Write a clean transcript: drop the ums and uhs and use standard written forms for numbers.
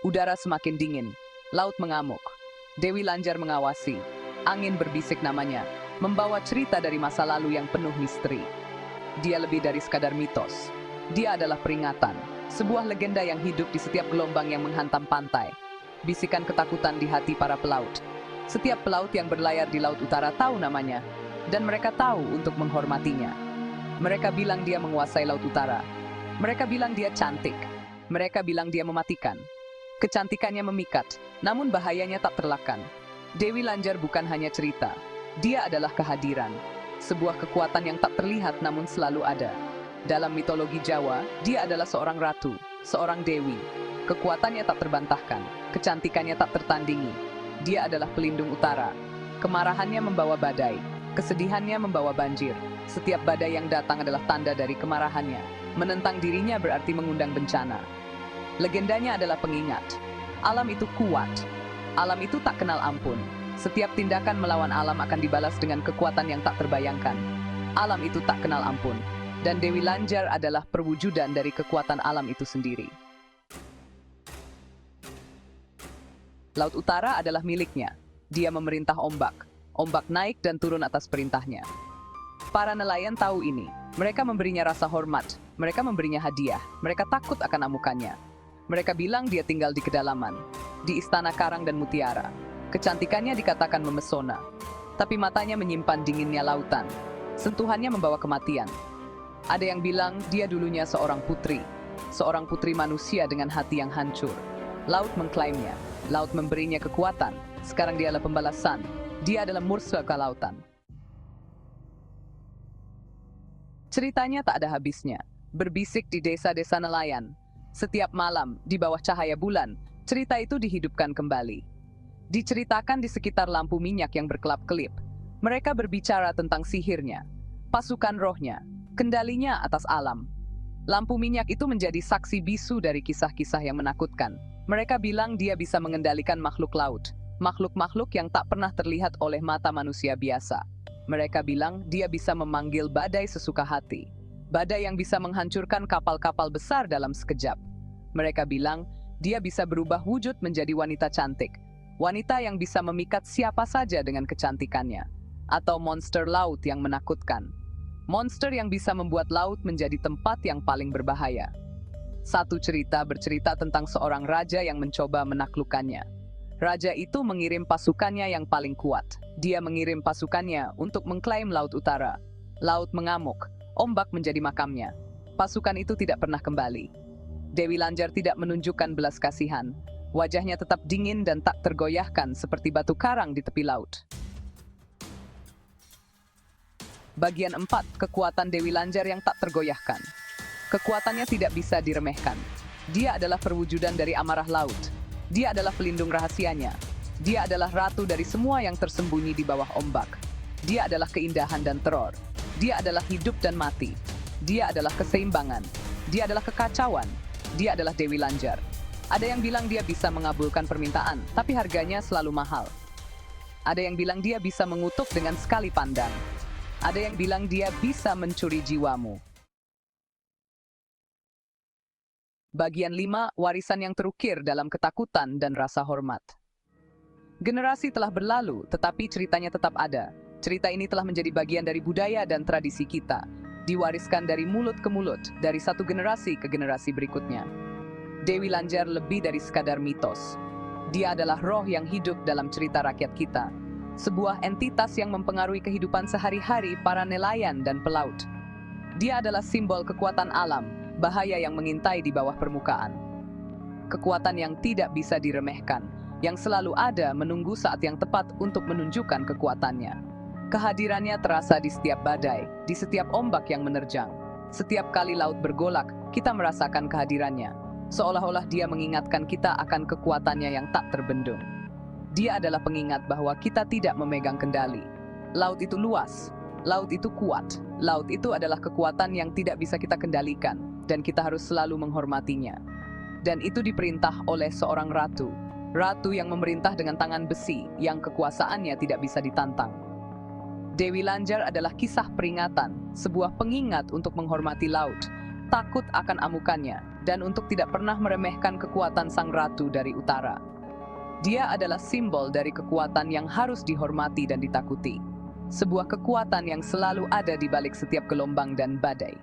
Udara semakin dingin, laut mengamuk. Dewi Lanjar mengawasi. Angin berbisik namanya, membawa cerita dari masa lalu yang penuh misteri. Dia lebih dari sekadar mitos. Dia adalah peringatan, sebuah legenda yang hidup di setiap gelombang yang menghantam pantai. Bisikan ketakutan di hati para pelaut. Setiap pelaut yang berlayar di Laut Utara tahu namanya, dan mereka tahu untuk menghormatinya. Mereka bilang dia menguasai Laut Utara. Mereka bilang dia cantik. Mereka bilang dia mematikan. Kecantikannya memikat, namun bahayanya tak terelakkan. Dewi Lanjar bukan hanya cerita. Dia adalah kehadiran. Sebuah kekuatan yang tak terlihat namun selalu ada. Dalam mitologi Jawa, dia adalah seorang ratu, seorang dewi. Kekuatannya tak terbantahkan, kecantikannya tak tertandingi. Dia adalah pelindung utara. Kemarahannya membawa badai, kesedihannya membawa banjir. Setiap badai yang datang adalah tanda dari kemarahannya. Menentang dirinya berarti mengundang bencana. Legendanya adalah pengingat. Alam itu kuat. Alam itu tak kenal ampun. Setiap tindakan melawan alam akan dibalas dengan kekuatan yang tak terbayangkan. Alam itu tak kenal ampun. Dan Dewi Lanjar adalah perwujudan dari kekuatan alam itu sendiri. Laut Utara adalah miliknya. Dia memerintah ombak. Ombak naik dan turun atas perintahnya. Para nelayan tahu ini. Mereka memberinya rasa hormat. Mereka memberinya hadiah. Mereka takut akan amukannya. Mereka bilang dia tinggal di kedalaman, di istana karang dan mutiara. Kecantikannya dikatakan memesona, tapi matanya menyimpan dinginnya lautan. Sentuhannya membawa kematian. Ada yang bilang dia dulunya seorang putri manusia dengan hati yang hancur. Laut mengklaimnya, laut memberinya kekuatan. Sekarang dia adalah pembalasan. Dia adalah musuh kelautan. Ceritanya tak ada habisnya, berbisik di desa-desa nelayan. Setiap malam, di bawah cahaya bulan, cerita itu dihidupkan kembali. Diceritakan di sekitar lampu minyak yang berkelap-kelip. Mereka berbicara tentang sihirnya, pasukan rohnya, kendalinya atas alam. Lampu minyak itu menjadi saksi bisu dari kisah-kisah yang menakutkan. Mereka bilang dia bisa mengendalikan makhluk laut, makhluk-makhluk yang tak pernah terlihat oleh mata manusia biasa. Mereka bilang dia bisa memanggil badai sesuka hati. Badai yang bisa menghancurkan kapal-kapal besar dalam sekejap. Mereka bilang, dia bisa berubah wujud menjadi wanita cantik. Wanita yang bisa memikat siapa saja dengan kecantikannya. Atau monster laut yang menakutkan. Monster yang bisa membuat laut menjadi tempat yang paling berbahaya. Satu cerita bercerita tentang seorang raja yang mencoba menaklukkannya. Raja itu mengirim pasukannya yang paling kuat. Dia mengirim pasukannya untuk mengklaim Laut Utara. Laut mengamuk. Ombak menjadi makamnya. Pasukan itu tidak pernah kembali. Dewi Lanjar tidak menunjukkan belas kasihan. Wajahnya tetap dingin dan tak tergoyahkan seperti batu karang di tepi laut. Bagian 4, kekuatan Dewi Lanjar yang tak tergoyahkan. Kekuatannya tidak bisa diremehkan. Dia adalah perwujudan dari amarah laut. Dia adalah pelindung rahasianya. Dia adalah ratu dari semua yang tersembunyi di bawah ombak. Dia adalah keindahan dan teror. Dia adalah hidup dan mati. Dia adalah keseimbangan. Dia adalah kekacauan. Dia adalah Dewi Lanjar. Ada yang bilang dia bisa mengabulkan permintaan, tapi harganya selalu mahal. Ada yang bilang dia bisa mengutuk dengan sekali pandang. Ada yang bilang dia bisa mencuri jiwamu. Bagian 5, warisan yang terukir dalam ketakutan dan rasa hormat. Generasi telah berlalu, tetapi ceritanya tetap ada. Cerita ini telah menjadi bagian dari budaya dan tradisi kita, diwariskan dari mulut ke mulut, dari satu generasi ke generasi berikutnya. Dewi Lanjar lebih dari sekadar mitos. Dia adalah roh yang hidup dalam cerita rakyat kita, sebuah entitas yang mempengaruhi kehidupan sehari-hari para nelayan dan pelaut. Dia adalah simbol kekuatan alam, bahaya yang mengintai di bawah permukaan. Kekuatan yang tidak bisa diremehkan, yang selalu ada menunggu saat yang tepat untuk menunjukkan kekuatannya. Kehadirannya terasa di setiap badai, di setiap ombak yang menerjang. Setiap kali laut bergolak, kita merasakan kehadirannya. Seolah-olah dia mengingatkan kita akan kekuatannya yang tak terbendung. Dia adalah pengingat bahwa kita tidak memegang kendali. Laut itu luas, laut itu kuat, laut itu adalah kekuatan yang tidak bisa kita kendalikan, dan kita harus selalu menghormatinya. Dan itu diperintah oleh seorang ratu. Ratu yang memerintah dengan tangan besi, yang kekuasaannya tidak bisa ditantang. Dewi Lanjar adalah kisah peringatan, sebuah pengingat untuk menghormati laut, takut akan amukannya, dan untuk tidak pernah meremehkan kekuatan sang ratu dari utara. Dia adalah simbol dari kekuatan yang harus dihormati dan ditakuti. Sebuah kekuatan yang selalu ada di balik setiap gelombang dan badai.